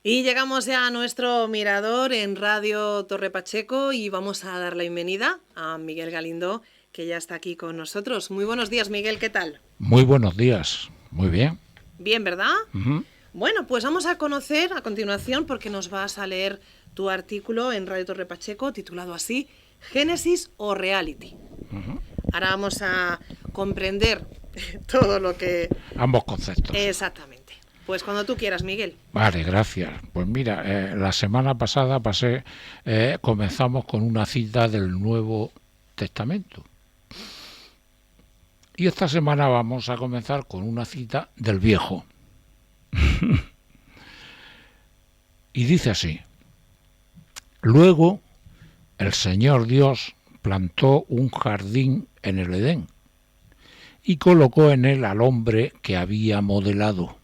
Y llegamos ya a nuestro mirador en Radio Torre Pacheco y vamos a dar la bienvenida a Miguel Galindo, que ya está aquí con nosotros. Muy buenos días, Miguel, ¿qué tal? Muy buenos días, muy bien. Bien, ¿verdad? Ujú, Bueno, pues vamos a conocer a continuación, porque nos vas a leer tu artículo en Radio Torre Pacheco, titulado así, Génesis o Reality. ujú. Ahora vamos a comprender todo lo que... Ambos conceptos. Exactamente. Pues cuando tú quieras, Miguel. Vale, gracias. Pues mira, la semana pasada comenzamos con una cita del Nuevo Testamento. Y esta semana vamos a comenzar con una cita del Viejo. Y dice así: Luego el Señor Dios plantó un jardín en el Edén y colocó en él al hombre que había modelado.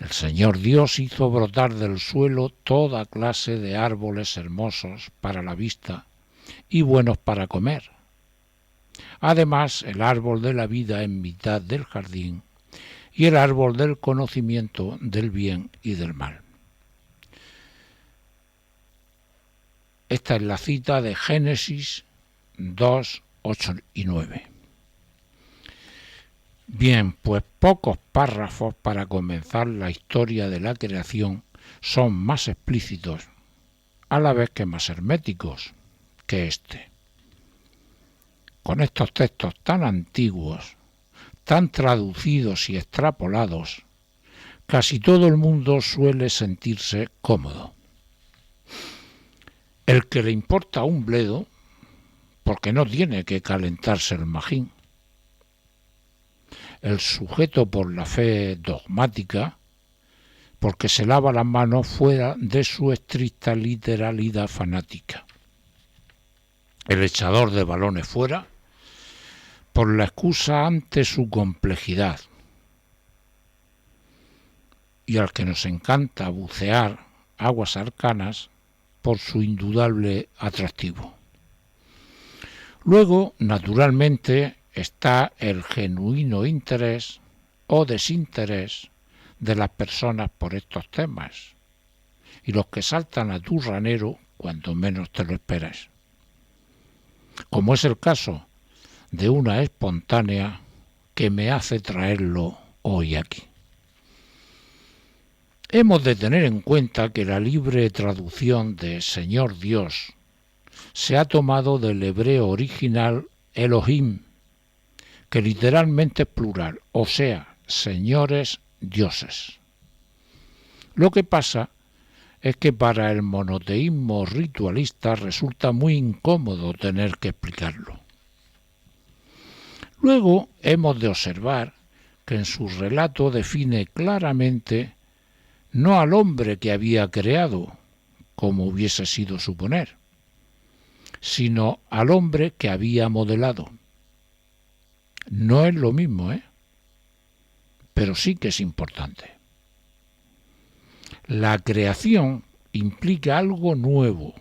El Señor Dios hizo brotar del suelo toda clase de árboles hermosos para la vista y buenos para comer. Además, el árbol de la vida en mitad del jardín y el árbol del conocimiento del bien y del mal. Esta es la cita de Génesis 2, 8 y 9. Bien, pues pocos párrafos para comenzar la historia de la creación son más explícitos, a la vez que más herméticos, que este. Con estos textos tan antiguos, tan traducidos y extrapolados, casi todo el mundo suele sentirse cómodo. El que le importa un bledo, porque no tiene que calentarse el magín. El sujeto por la fe dogmática, porque se lava las manos fuera de su estricta literalidad fanática. El echador de balones fuera, por la excusa ante su complejidad. Y al que nos encanta bucear aguas arcanas por su indudable atractivo. Luego, naturalmente, está el genuino interés o desinterés de las personas por estos temas, y los que saltan a tu ranero cuando menos te lo esperas. Como es el caso de una espontánea que me hace traerlo hoy aquí. Hemos de tener en cuenta que la libre traducción de Señor Dios se ha tomado del hebreo original Elohim, que literalmente es plural, o sea, señores dioses. Lo que pasa es que para el monoteísmo ritualista resulta muy incómodo tener que explicarlo. Luego hemos de observar que en su relato define claramente no al hombre que había creado, como hubiese sido suponer, sino al hombre que había modelado. No es lo mismo, pero sí que es importante. La creación implica algo nuevo,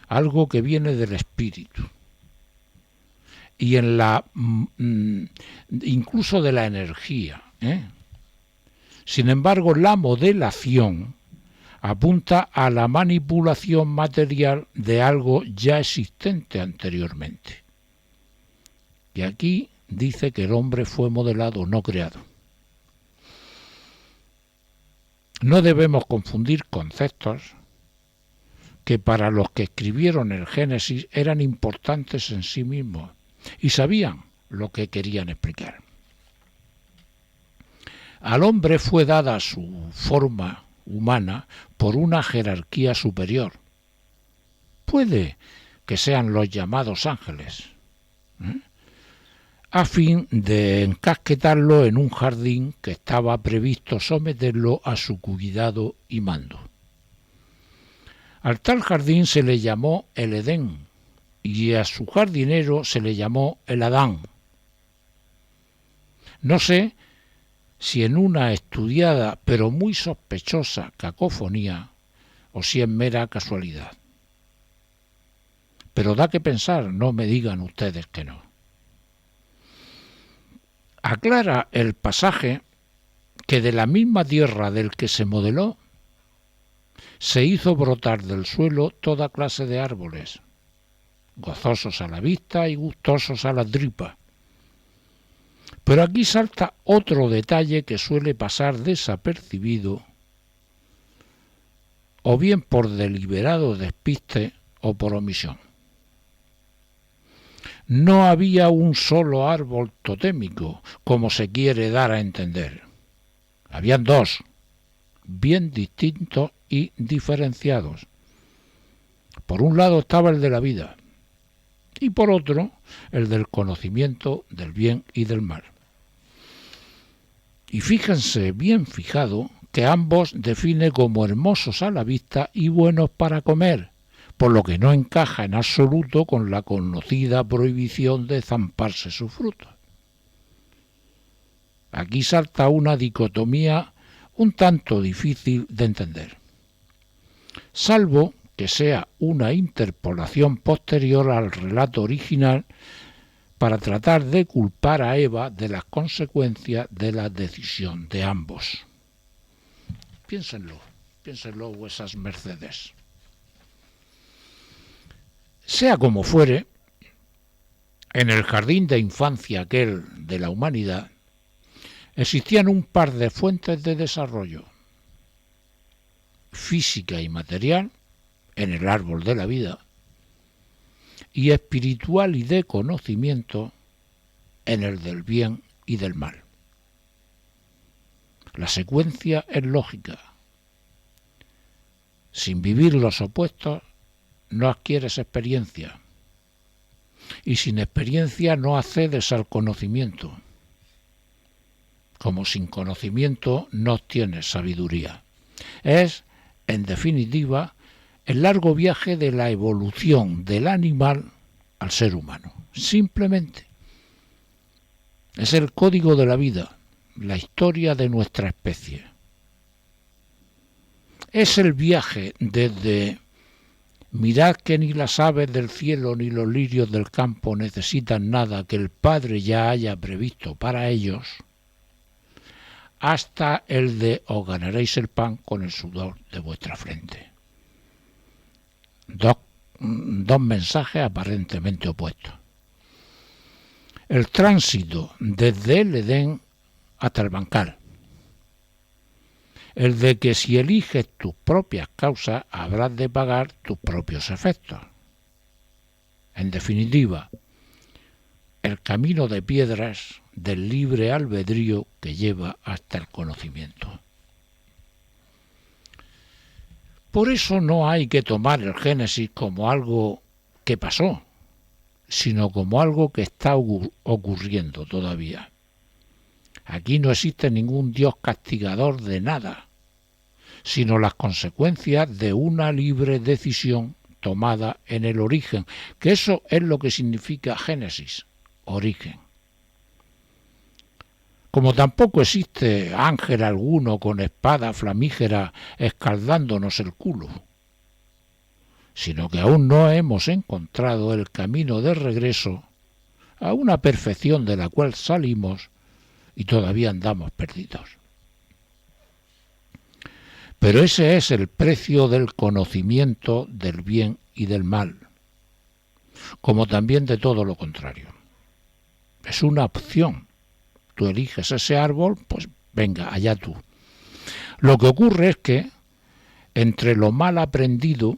algo que viene del espíritu y en la incluso de la energía. Sin embargo, la modelación apunta a la manipulación material de algo ya existente anteriormente. Y aquí dice que el hombre fue modelado, no creado. No debemos confundir conceptos que para los que escribieron el Génesis eran importantes en sí mismos y sabían lo que querían explicar. Al hombre fue dada su forma humana por una jerarquía superior. Puede que sean los llamados ángeles, a fin de encasquetarlo en un jardín que estaba previsto someterlo a su cuidado y mando. Al tal jardín se le llamó el Edén y a su jardinero se le llamó el Adán. No sé si en una estudiada pero muy sospechosa cacofonía o si es mera casualidad. Pero da que pensar, no me digan ustedes que no. Aclara el pasaje que de la misma tierra del que se modeló, se hizo brotar del suelo toda clase de árboles, gozosos a la vista y gustosos a la tripa. Pero aquí salta otro detalle que suele pasar desapercibido, o bien por deliberado despiste o por omisión. No había un solo árbol totémico, como se quiere dar a entender. Habían dos, bien distintos y diferenciados. Por un lado estaba el de la vida y por otro el del conocimiento del bien y del mal. Y fíjense bien fijado que ambos define como hermosos a la vista y buenos para comer, por lo que no encaja en absoluto con la conocida prohibición de zamparse sus frutos. Aquí salta una dicotomía un tanto difícil de entender, salvo que sea una interpolación posterior al relato original para tratar de culpar a Eva de las consecuencias de la decisión de ambos. Piénsenlo vuesas mercedes. Sea como fuere, en el jardín de infancia aquel de la humanidad existían un par de fuentes de desarrollo, física y material, en el árbol de la vida, y espiritual y de conocimiento, en el del bien y del mal. La secuencia es lógica. Sin vivir los opuestos, no adquieres experiencia, y sin experiencia no accedes al conocimiento. Como sin conocimiento no obtienes sabiduría. Es, en definitiva, el largo viaje de la evolución del animal al ser humano. Simplemente. Es el código de la vida, la historia de nuestra especie. Es el viaje desde mirad que ni las aves del cielo ni los lirios del campo necesitan nada que el Padre ya haya previsto para ellos, hasta el de os ganaréis el pan con el sudor de vuestra frente. Dos mensajes aparentemente opuestos. El tránsito desde el Edén hasta el bancal. El de que si eliges tus propias causas habrás de pagar tus propios efectos. En definitiva, el camino de piedras del libre albedrío que lleva hasta el conocimiento. Por eso no hay que tomar el Génesis como algo que pasó, sino como algo que está ocurriendo todavía. Aquí no existe ningún Dios castigador de nada, sino las consecuencias de una libre decisión tomada en el origen, que eso es lo que significa Génesis, origen. Como tampoco existe ángel alguno con espada flamígera escaldándonos el culo, sino que aún no hemos encontrado el camino de regreso a una perfección de la cual salimos y todavía andamos perdidos. Pero ese es el precio del conocimiento del bien y del mal, como también de todo lo contrario. Es una opción. Tú eliges ese árbol, pues venga, allá tú. Lo que ocurre es que entre lo mal aprendido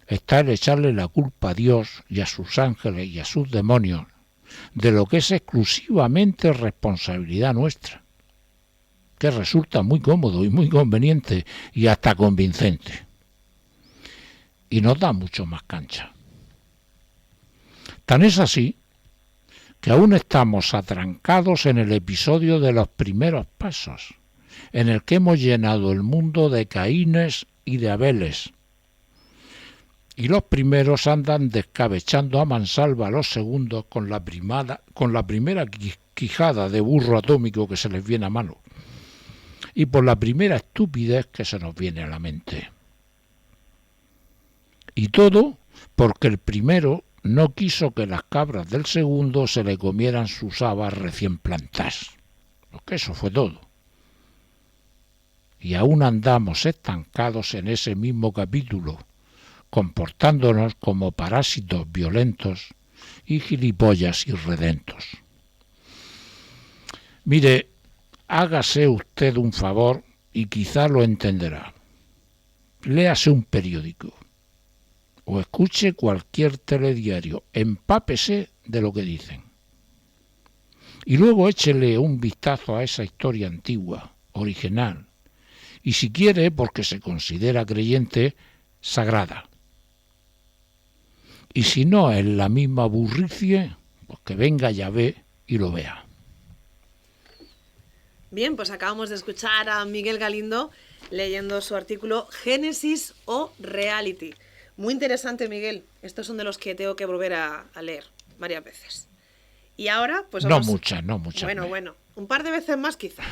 está el echarle la culpa a Dios y a sus ángeles y a sus demonios de lo que es exclusivamente responsabilidad nuestra, que resulta muy cómodo y muy conveniente y hasta convincente. Y nos da mucho más cancha. Tan es así que aún estamos atrancados en el episodio de los primeros pasos, en el que hemos llenado el mundo de Caínes y de Abeles. Y los primeros andan descabechando a mansalva a los segundos con la primera quijada de burro atómico que se les viene a mano, y por la primera estupidez que se nos viene a la mente. Y todo porque el primero no quiso que las cabras del segundo se le comieran sus habas recién plantadas. Porque eso fue todo. y aún andamos estancados en ese mismo capítulo, comportándonos como parásitos violentos y gilipollas irredentos. Mire, hágase usted un favor y quizá lo entenderá. Léase un periódico o escuche cualquier telediario, empápese de lo que dicen. Y luego échele un vistazo a esa historia antigua, original, y si quiere, porque se considera creyente, sagrada. Y si no es la misma burricie, pues que venga Yahvé y lo vea. Bien, pues acabamos de escuchar a Miguel Galindo leyendo su artículo Génesis o Reality. Muy interesante, Miguel. Estos son de los que tengo que volver a leer varias veces. Y ahora, pues vamos... No muchas. Bueno, un par de veces más quizá.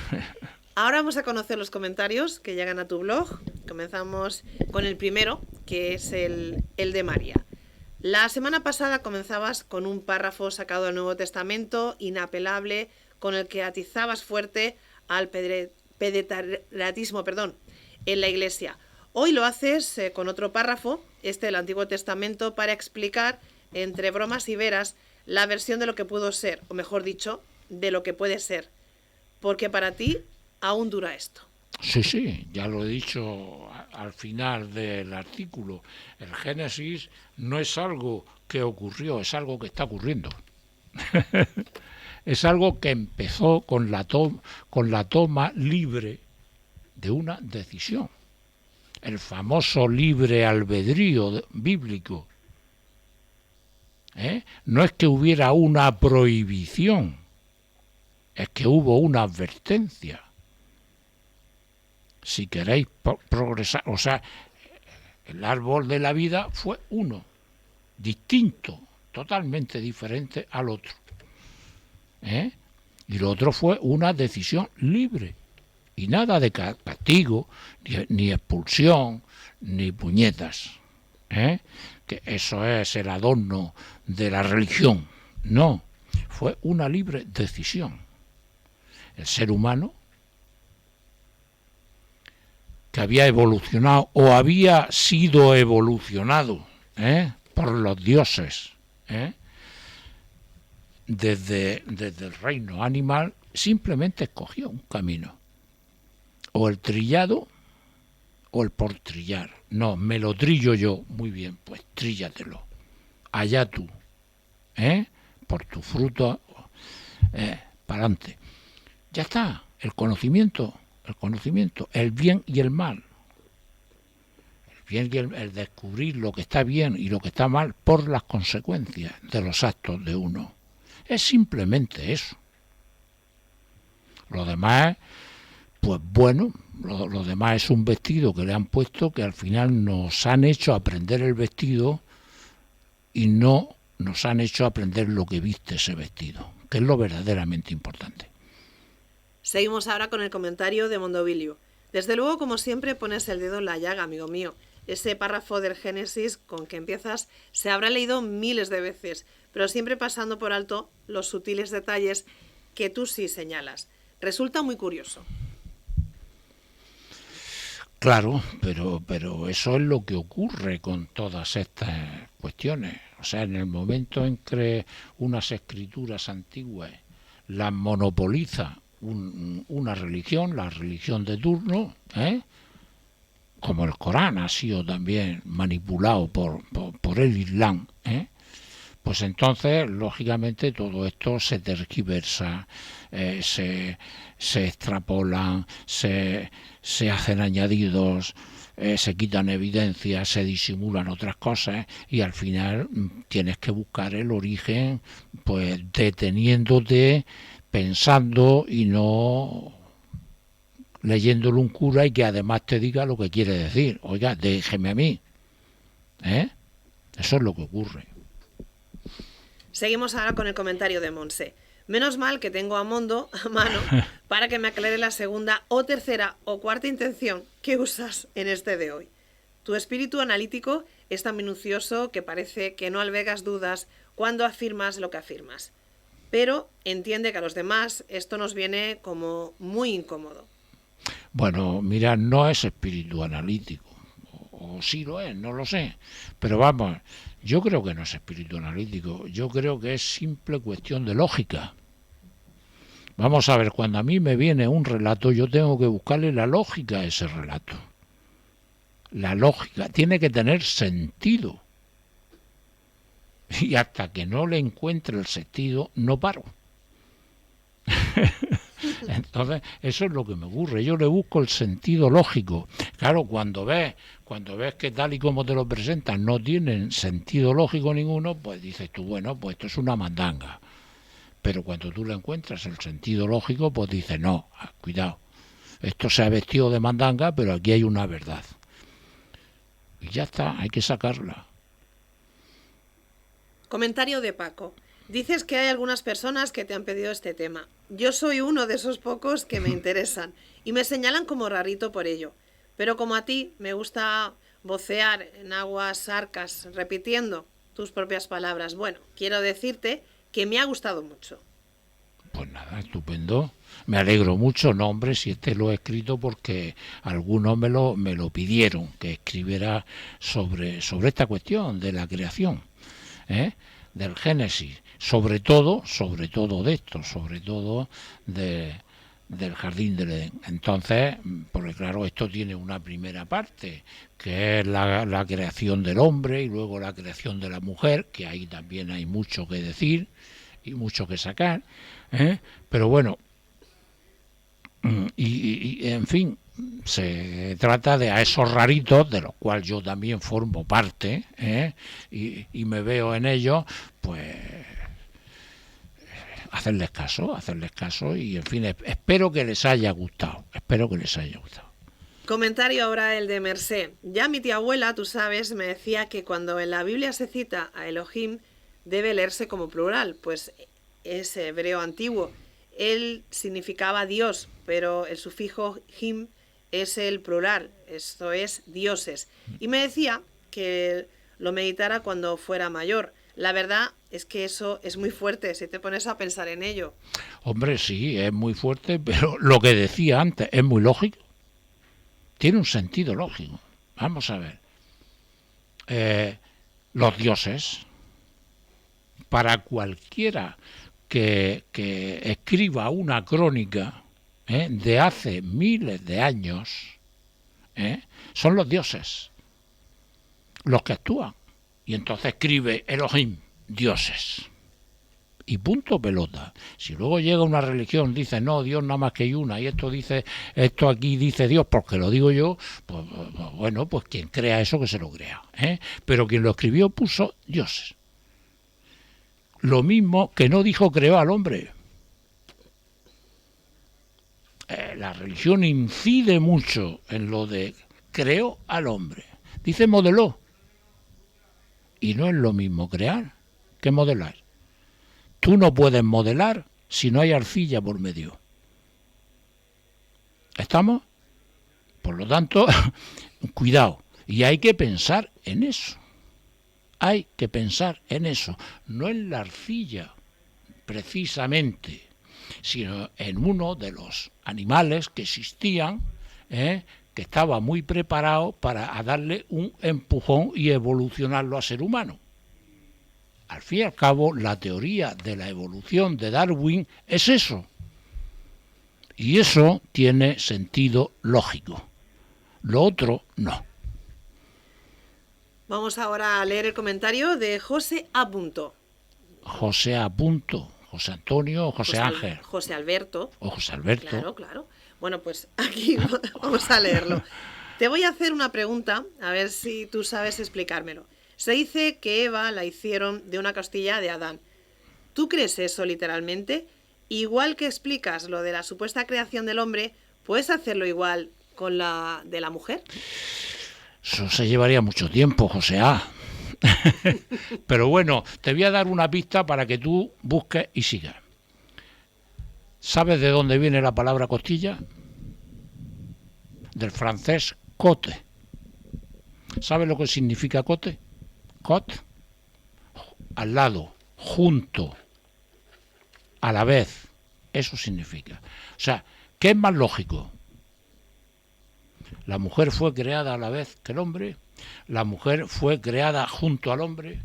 Ahora vamos a conocer los comentarios que llegan a tu blog. Comenzamos con el primero, que es el de María. La semana pasada comenzabas con un párrafo sacado del Nuevo Testamento, inapelable, con el que atizabas fuerte al pederatismo en la Iglesia. Hoy lo haces con otro párrafo, del Antiguo Testamento, para explicar, entre bromas y veras, la versión de lo que pudo ser, o mejor dicho, de lo que puede ser. Porque para ti aún dura esto. Sí, ya lo he dicho al final del artículo. El Génesis no es algo que ocurrió, es algo que está ocurriendo. Es algo que empezó con la toma libre de una decisión. El famoso libre albedrío bíblico. No es que hubiera una prohibición, es que hubo una advertencia. Si queréis progresar, o sea, el árbol de la vida fue uno, distinto, totalmente diferente al otro. Y lo otro fue una decisión libre. Y nada de castigo, ni expulsión, ni puñetas. Que eso es el adorno de la religión. No, fue una libre decisión. El ser humano, que había evolucionado o había sido evolucionado por los dioses, desde el reino animal, simplemente escogió un camino. O el trillado o el por trillar. No, me lo trillo yo. Muy bien, pues tríllatelo. Allá tú. Por tu fruto, para adelante. Ya está. El conocimiento, el bien y el mal. El bien y el descubrir lo que está bien y lo que está mal por las consecuencias de los actos de uno. Es simplemente eso. Lo demás, pues bueno, lo demás es un vestido que le han puesto, que al final nos han hecho aprender el vestido y no nos han hecho aprender lo que viste ese vestido, que es lo verdaderamente importante. Seguimos ahora con el comentario de Mondovilio. Desde luego, como siempre, pones el dedo en la llaga, amigo mío. Ese párrafo del Génesis con que empiezas se habrá leído miles de veces, pero siempre pasando por alto los sutiles detalles que tú sí señalas. Resulta muy curioso. Claro, pero eso es lo que ocurre con todas estas cuestiones. O sea, en el momento en que unas escrituras antiguas las monopoliza una religión, la religión de turno, como el Corán ha sido también manipulado por el Islam, pues entonces, lógicamente, todo esto se tergiversa, se extrapolan, se hacen añadidos, se quitan evidencias, se disimulan otras cosas y al final tienes que buscar el origen, pues deteniéndote, pensando y no leyéndole un cura y que además te diga lo que quiere decir. Oiga, déjeme a mí. Eso es lo que ocurre. Seguimos ahora con el comentario de Monse. Menos mal que tengo a Mondo a mano para que me aclare la segunda o tercera o cuarta intención que usas en este de hoy. Tu espíritu analítico es tan minucioso que parece que no albergas dudas cuando afirmas lo que afirmas. Pero entiende que a los demás esto nos viene como muy incómodo. Bueno, mira, no es espíritu analítico, o sí lo es, no lo sé, pero vamos, yo creo que no es espíritu analítico, yo creo que es simple cuestión de lógica. Vamos a ver, cuando a mí me viene un relato, yo tengo que buscarle la lógica a ese relato. La lógica tiene que tener sentido. Y hasta que no le encuentre el sentido, no paro. Entonces, eso es lo que me ocurre. Yo le busco el sentido lógico. Claro, cuando ves que tal y como te lo presentan no tienen sentido lógico ninguno, pues dices tú, bueno, pues esto es una mandanga. Pero cuando tú le encuentras el sentido lógico, pues dices, no, cuidado, esto se ha vestido de mandanga, pero aquí hay una verdad. Y ya está, hay que sacarla. Comentario de Paco. Dices que hay algunas personas que te han pedido este tema. Yo soy uno de esos pocos que me interesan y me señalan como rarito por ello. Pero como a ti me gusta vocear en aguas arcas repitiendo tus propias palabras, bueno, quiero decirte que me ha gustado mucho. Pues nada, estupendo. Me alegro mucho, no, hombre, si este lo he escrito porque algunos me lo pidieron, que escribiera sobre esta cuestión de la creación, ¿eh? Del Génesis, sobre todo de esto, sobre todo del jardín del Edén. Entonces, porque claro, esto tiene una primera parte, que es la creación del hombre y luego la creación de la mujer, que ahí también hay mucho que decir y mucho que sacar, ¿eh? Pero bueno, en fin, se trata de a esos raritos, de los cuales yo también formo parte, ¿eh? Y me veo en ellos, pues hacerles caso y en fin, espero que les haya gustado, Comentario ahora el de Mercé. Ya mi tía abuela, tú sabes, me decía que cuando en la Biblia se cita a Elohim debe leerse como plural, pues es hebreo antiguo. Él significaba Dios, pero el sufijo him es el plural, esto es dioses. Y me decía que lo meditara cuando fuera mayor. La verdad es que eso es muy fuerte si te pones a pensar en ello. Hombre, sí, es muy fuerte, pero lo que decía antes es muy lógico. Tiene un sentido lógico. Vamos a ver. Los dioses, para cualquiera que escriba una crónica de hace miles de años, son los dioses los que actúan. Y entonces escribe Elohim, dioses. Y punto pelota. Si luego llega una religión, dice no, Dios nada más que hay una, y esto aquí dice Dios porque lo digo yo, pues bueno, pues quien crea eso que se lo crea, ¿eh? Pero quien lo escribió puso dioses. Lo mismo que no dijo creó al hombre. La religión incide mucho en lo de creó al hombre. Dice modeló. Y no es lo mismo crear que modelar. Tú no puedes modelar si no hay arcilla por medio. ¿Estamos? Por lo tanto, cuidado. Y hay que pensar en eso. Hay que pensar en eso. No en la arcilla, precisamente, sino en uno de los animales que existían, que estaba muy preparado para darle un empujón y evolucionarlo a ser humano. Al fin y al cabo, la teoría de la evolución de Darwin es eso. Y eso tiene sentido lógico. Lo otro, no. Vamos ahora a leer el comentario de José A. José A. José Antonio o José Ángel. José Alberto. O José Alberto. Claro, claro. Bueno, pues aquí vamos a leerlo. Te voy a hacer una pregunta, a ver si tú sabes explicármelo. Se dice que Eva la hicieron de una costilla de Adán. ¿Tú crees eso literalmente? Igual que explicas lo de la supuesta creación del hombre, ¿puedes hacerlo igual con la de la mujer? Eso se llevaría mucho tiempo, José A. Pero bueno, te voy a dar una pista para que tú busques y sigas. ¿Sabes de dónde viene la palabra costilla? Del francés côte. ¿Sabes lo que significa côte? Côte, al lado, junto, a la vez. Eso significa. O sea, ¿qué es más lógico? La mujer fue creada a la vez que el hombre, la mujer fue creada junto al hombre,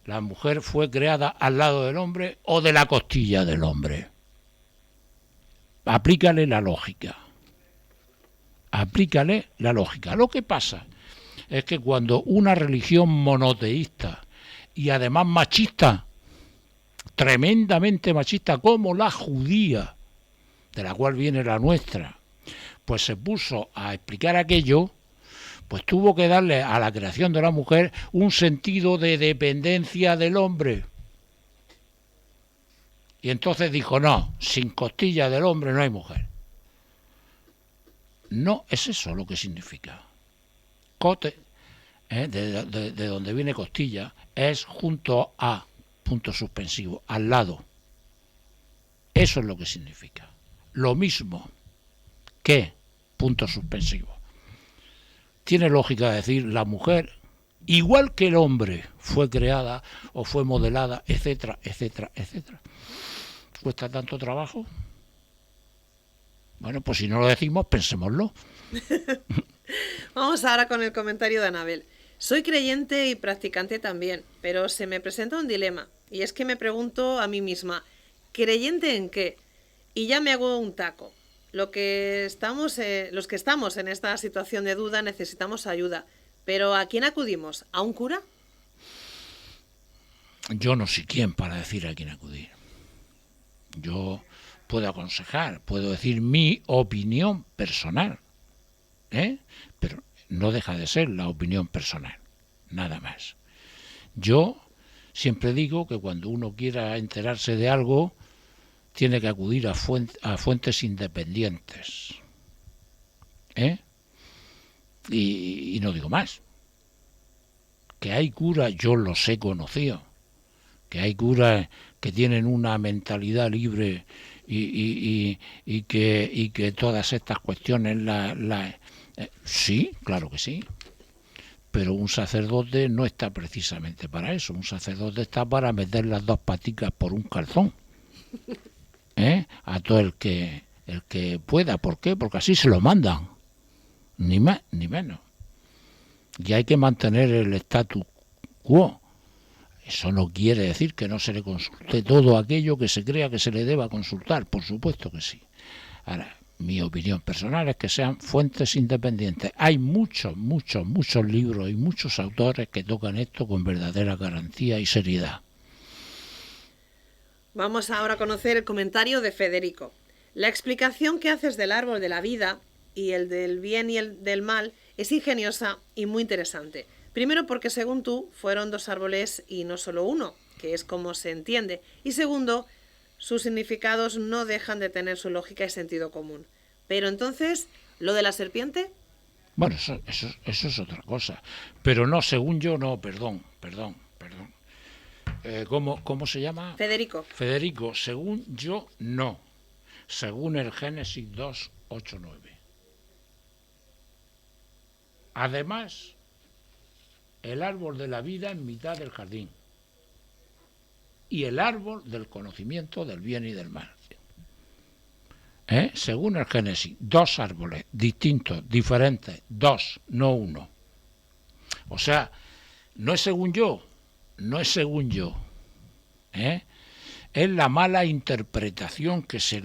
la mujer fue creada al lado del hombre o de la costilla del hombre. Aplícale la lógica. Aplícale la lógica. Lo que pasa es que cuando una religión monoteísta y además machista, tremendamente machista, como la judía, de la cual viene la nuestra, pues se puso a explicar aquello, pues tuvo que darle a la creación de la mujer un sentido de dependencia del hombre. Y entonces dijo, no, sin costilla del hombre no hay mujer. No es eso lo que significa. Cote, de donde viene costilla, es junto a, punto suspensivo, al lado. Eso es lo que significa. Lo mismo que, punto suspensivo. Tiene lógica decir la mujer, igual que el hombre, fue creada o fue modelada, etcétera, etcétera, etcétera. ¿Cuesta tanto trabajo? Bueno, pues si no lo decimos, pensémoslo. Vamos ahora con el comentario de Anabel. Soy creyente y practicante también, pero se me presenta un dilema. Y es que me pregunto a mí misma, ¿creyente en qué? Y ya me hago un taco. Los que estamos en esta situación de duda necesitamos ayuda. Pero ¿a quién acudimos? ¿A un cura? Yo no sé quién para decir a quién acudir. Yo puedo aconsejar, puedo decir mi opinión personal, pero no deja de ser la opinión personal, nada más. Yo siempre digo que cuando uno quiera enterarse de algo, tiene que acudir a fuentes independientes. Y no digo más. Que hay curas, yo los he conocido. Que hay curas que tienen una mentalidad libre y que todas estas cuestiones sí, claro que sí. Pero un sacerdote no está precisamente para eso. Un sacerdote está para meter las dos paticas por un calzón. A todo el que pueda. ¿Por qué? Porque así se lo mandan. Ni más ni menos. Y hay que mantener el status quo. Eso no quiere decir que no se le consulte todo aquello que se crea que se le deba consultar. Por supuesto que sí. Ahora, mi opinión personal es que sean fuentes independientes. Hay muchos libros y muchos autores que tocan esto con verdadera garantía y seriedad. Vamos ahora a conocer el comentario de Federico. La explicación que haces del árbol de la vida y el del bien y el del mal es ingeniosa y muy interesante. Primero porque según tú fueron dos árboles y no solo uno, que es como se entiende. Y segundo, sus significados no dejan de tener su lógica y sentido común. Pero entonces, ¿lo de la serpiente? Bueno, eso es otra cosa. Pero no, según yo, no, perdón. ¿Cómo se llama? Federico. Federico, según yo, no. Según el Génesis 2, 8, 9. Además, el árbol de la vida en mitad del jardín. Y el árbol del conocimiento del bien y del mal. Según el Génesis, dos árboles distintos, diferentes, dos, no uno. O sea, no es según yo. Es la mala interpretación que se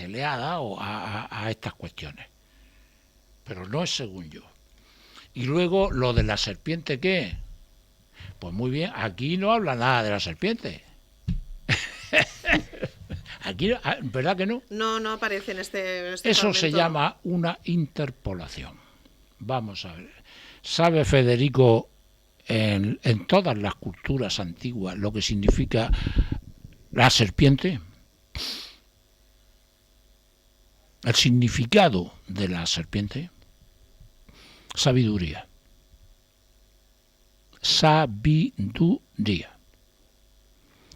le ha dado a estas cuestiones. Pero no es según yo. Y luego, lo de la serpiente, ¿qué? Pues muy bien, aquí no habla nada de la serpiente. Aquí, ¿verdad que no? No aparece en este Eso fragmento. Se llama una interpolación. Vamos a ver. ¿Sabe Federico en todas las culturas antiguas lo que significa la serpiente? El significado de la serpiente. Sabiduría.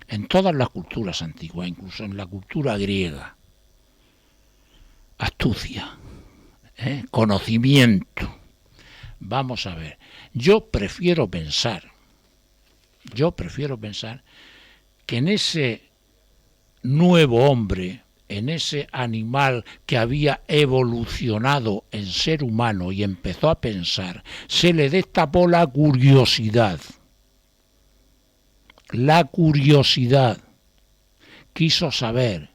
En todas las culturas antiguas, incluso en la cultura griega. Astucia, conocimiento. Vamos a ver, yo prefiero pensar que en ese nuevo hombre, en ese animal que había evolucionado en ser humano y empezó a pensar, se le destapó la curiosidad. La curiosidad. Quiso saber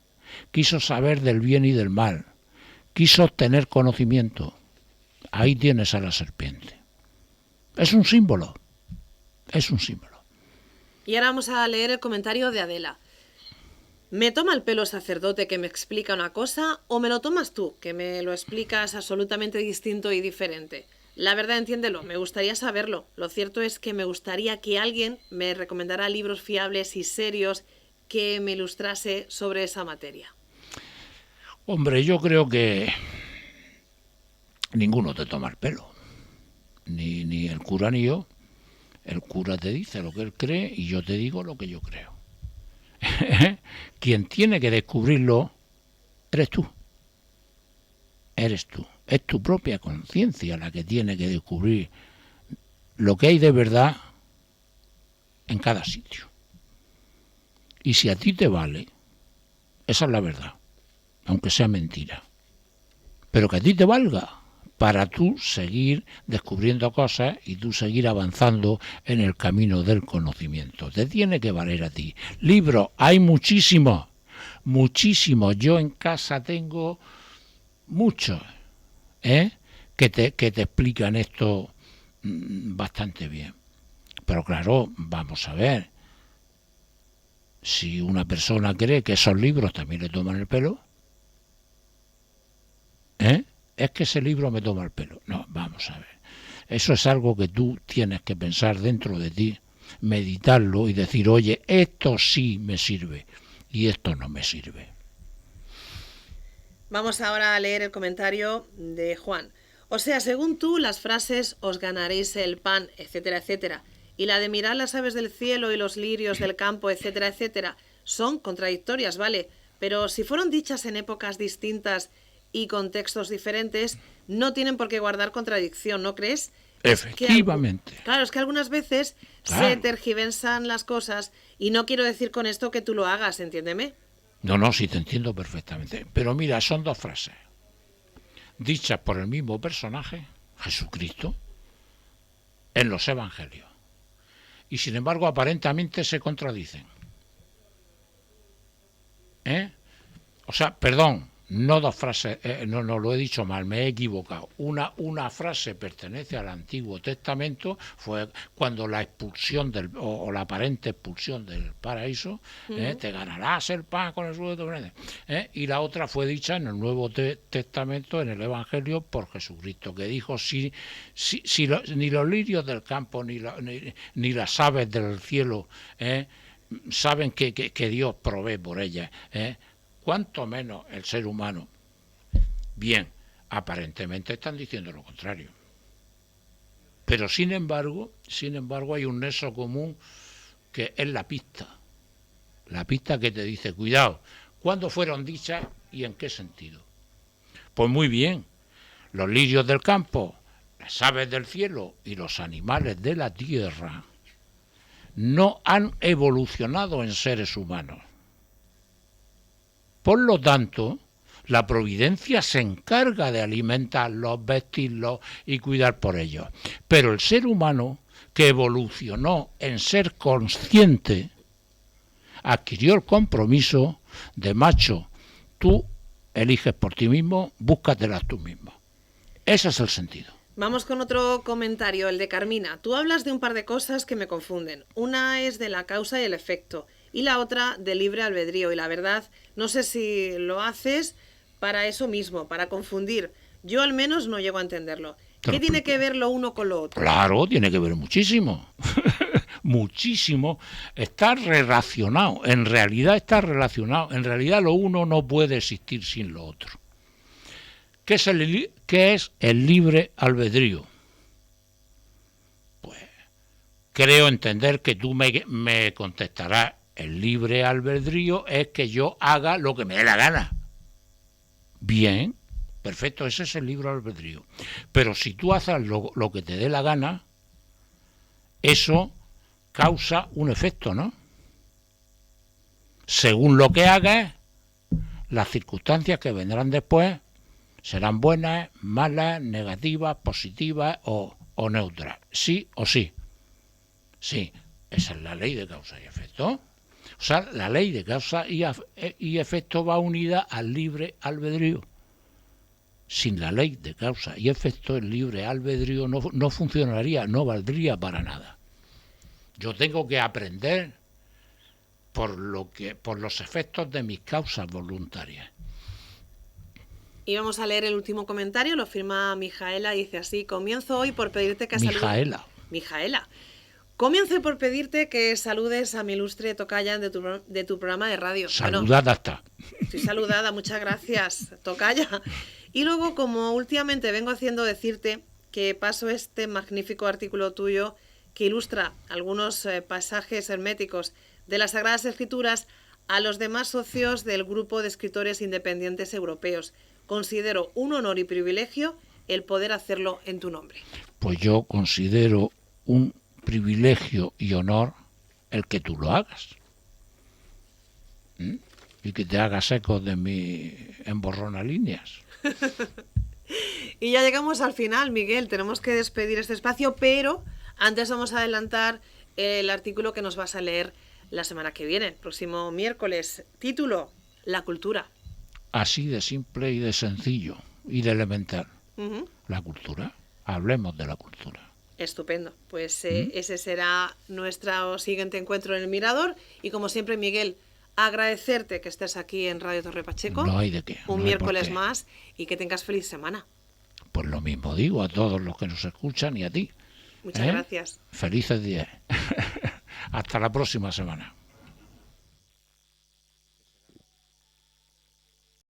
del bien y del mal, quiso obtener conocimiento. Ahí tienes a la serpiente. Es un símbolo, es un símbolo. Y ahora vamos a leer el comentario de Adela. ¿Me toma el pelo sacerdote que me explica una cosa o me lo tomas tú, que me lo explicas absolutamente distinto y diferente? La verdad, entiéndelo, me gustaría saberlo. Lo cierto es que me gustaría que alguien me recomendara libros fiables y serios que me ilustrase sobre esa materia. Hombre, yo creo que ninguno te toma el pelo. Ni el cura ni yo. El cura te dice lo que él cree y yo te digo lo que yo creo. Quien tiene que descubrirlo eres tú. Eres tú. Es tu propia conciencia la que tiene que descubrir lo que hay de verdad en cada sitio. Y si a ti te vale, esa es la verdad, aunque sea mentira. Pero que a ti te valga para tú seguir descubriendo cosas y tú seguir avanzando en el camino del conocimiento. Te tiene que valer a ti. Libros, hay muchísimos, muchísimos. Yo en casa tengo muchos, que te explican esto bastante bien. Pero claro, vamos a ver, si una persona cree que esos libros también le toman el pelo, es que ese libro me toma el pelo. No, vamos a ver. Eso es algo que tú tienes que pensar dentro de ti, meditarlo y decir, oye, esto sí me sirve y esto no me sirve. Vamos ahora a leer el comentario de Juan. O sea, según tú, las frases os ganaréis el pan, etcétera, etcétera, y la de mirar las aves del cielo y los lirios del campo, etcétera, etcétera, son contradictorias, ¿vale? Pero si fueron dichas en épocas distintas y contextos diferentes, no tienen por qué guardar contradicción, ¿no crees? Efectivamente. Claro, es que algunas veces se tergiversan las cosas y no quiero decir con esto que tú lo hagas, entiéndeme. No, sí te entiendo perfectamente. Pero mira, son dos frases dichas por el mismo personaje, Jesucristo, en los evangelios. Y sin embargo, aparentemente se contradicen. O sea, perdón, no dos frases, no lo he dicho mal, me he equivocado. Una frase pertenece al Antiguo Testamento, fue cuando la expulsión o la aparente expulsión del paraíso, te ganarás el pan con el sudor de tu frente. Y la otra fue dicha en el Nuevo Testamento, en el Evangelio, por Jesucristo, que dijo, ni los lirios del campo, ni las aves del cielo saben que Dios provee por ellas, cuanto menos el ser humano. Bien, aparentemente están diciendo lo contrario. Pero sin embargo hay un nexo común que es la pista. La pista que te dice, cuidado, ¿cuándo fueron dichas y en qué sentido? Pues muy bien, los lirios del campo, las aves del cielo y los animales de la tierra no han evolucionado en seres humanos. Por lo tanto, la providencia se encarga de alimentarlos, vestirlos y cuidar por ellos. Pero el ser humano, que evolucionó en ser consciente, adquirió el compromiso de, macho, tú eliges por ti mismo, búscatelas tú mismo. Ese es el sentido. Vamos con otro comentario, el de Carmina. Tú hablas de un par de cosas que me confunden. Una es de la causa y el efecto, y la otra del libre albedrío. Y la verdad, no sé si lo haces para eso mismo, para confundir. Yo al menos no llego a entenderlo. ¿Qué tiene que ver lo uno con lo otro? Claro, tiene que ver muchísimo. Muchísimo. Está relacionado. En realidad está relacionado. En realidad lo uno no puede existir sin lo otro. ¿Qué es el libre albedrío? Pues creo entender que tú me contestarás. El libre albedrío es que yo haga lo que me dé la gana. Bien, perfecto, ese es el libre albedrío. Pero si tú haces lo que te dé la gana, eso causa un efecto, ¿no? Según lo que hagas, Las circunstancias que vendrán después serán buenas, malas, negativas, positivas o neutras. Sí o sí. Sí, esa es la ley de causa y efecto. O sea, la ley de causa y efecto va unida al libre albedrío. Sin la ley de causa y efecto, el libre albedrío no funcionaría, no valdría para nada. Yo tengo que aprender por los efectos de mis causas voluntarias. Y vamos a leer el último comentario, lo firma Mijaela, dice así: comienzo hoy por pedirte que Mijaela. Mijaela. Comienzo por pedirte que saludes a mi ilustre tocaya de tu programa de radio. Saludada está. Estoy saludada, muchas gracias, tocaya. Y luego, como últimamente vengo haciendo, decirte que paso este magnífico artículo tuyo que ilustra algunos pasajes herméticos de las Sagradas Escrituras a los demás socios del grupo de escritores independientes europeos. Considero un honor y privilegio el poder hacerlo en tu nombre. Pues yo considero un privilegio y honor el que tú lo hagas. Y que te hagas eco de mi emborronalíneas. Y ya llegamos al final, Miguel. Tenemos que despedir este espacio, pero antes vamos a adelantar el artículo que nos vas a leer la semana que viene, el próximo miércoles. Título: La cultura. Así de simple y de sencillo y de elemental. La cultura. Hablemos de la cultura. Estupendo. Pues ese será nuestro siguiente encuentro en el Mirador. Y como siempre, Miguel, agradecerte que estés aquí en Radio Torre Pacheco. No hay de qué. Un miércoles más, y que tengas feliz semana. Pues lo mismo digo a todos los que nos escuchan y a ti. Muchas gracias. Felices días. Hasta la próxima semana.